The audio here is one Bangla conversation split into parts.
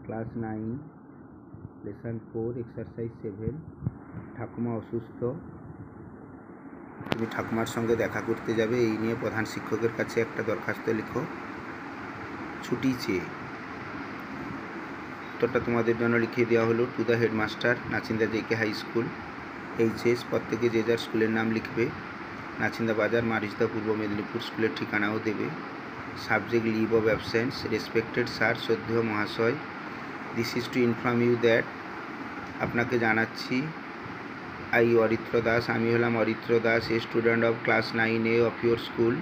Class 9 lesson 4 exercise 7। ঠাকুমা অসুস্থ, তুমি ঠাকুমার সঙ্গে দেখা করতে যাবে, এই নিয়ে প্রধান শিক্ষকের কাছে একটা দরখাস্ত লিখো ছুটি চেয়ে। উত্তরটা তোমাদের জন্য লিখিয়ে দেওয়া হলো। To the headmaster, Nachinda JK high school, HS. প্রত্যেকে যে যার স্কুলের নাম লিখবে। নাচিন্দা বাজার, মারিচদা, পূর্ব মেদিনীপুর স্কুলের ঠিকানাও দেবে। Subject leave of absence. Respected sir, শ্রদ্ধেয় মহাশয়, this is to inform you that, আপনাকে জানাচ্ছি, আই অরিত্র দাস, আমি হলাম Aritra Das, a student of class 9A of your school,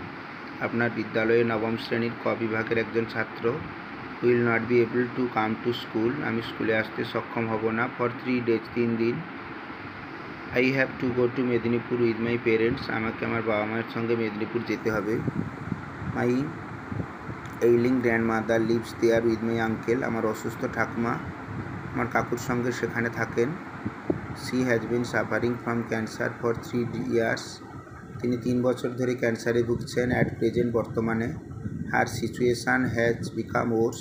আপনার বিদ্যালয়ে নবম শ্রেণীর ক বিভাগের একজন ছাত্র। Will not be able to come to school, আমি স্কুলে আসতে সক্ষম হব না, ফর 3 days, 3 দিন। I have to go to Medinipur with my parents, আমাকে আমার বাবা মায়ের সঙ্গে মেদিনীপুর যেতে হবে। My ailing grandmother lives there with my uncle, আমার অসুস্থ ঠাকুমা আমার কাকুর সঙ্গে সেখানে থাকেন। She has been suffering from cancer for 3 years, তিনি 3 বছর ধরে ক্যান্সারে ভুগছেন। অ্যাট প্রেজেন্ট, বর্তমানে। Her situation has become worse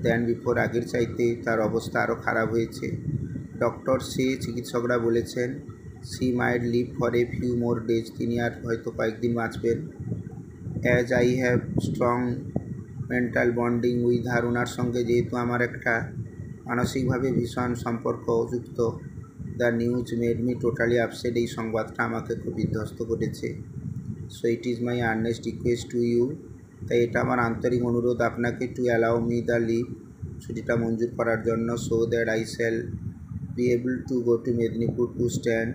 than before, আগের চাইতে তার অবস্থা আরও খারাপ হয়েছে। ডক্টর সে, চিকিৎসকরা বলেছেন। She might live for a few more days, তিনি আর হয়তো কয়েকদিন বাঁচবেন। As I have strong mental bonding with her, ওনার সঙ্গে যেহেতু আমার একটা মানসিকভাবে ভীষণ সম্পর্কযুক্ত। The news made me totally upset, এই সংবাদটা আমাকে খুব বিধ্বস্ত করেছে। So it is my earnest request to you, তাই এটা আমার আন্তরিক অনুরোধ আপনাকে, to allow me the leave, ছুটিটা মঞ্জুর করার জন্য। So that I shall be able to go to Medinipur to stand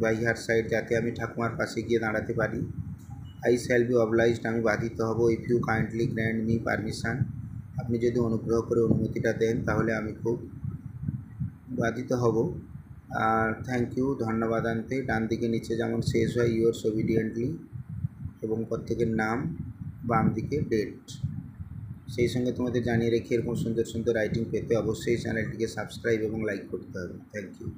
by her side, যাতে আমি ঠাকুমার পাশে গিয়ে দাঁড়াতে পারি। আই শ্যাল বি অবলাইজড, আমি বাধিত হব। If you kindly grant me permission, আপনি যদি অনুগ্রহ করে অনুমতিটা দেন তাহলে আমি খুব বাধিত হব। আর থ্যাংক ইউ, ধন্যবাদ আনতে। ডান দিকে নিচে যেমন শেষ হয় ইয়োর্স ওবিডিয়েন্টলি, এবং প্রত্যেকের নাম, বাম দিকে ডেট। সেই সঙ্গে তোমাদের জানিয়ে রেখে এরকম সুন্দর সুন্দর রাইটিং পেতে অবশ্যই চ্যানেলটিকে সাবস্ক্রাইব এবং লাইক করতে হবে। Thank you.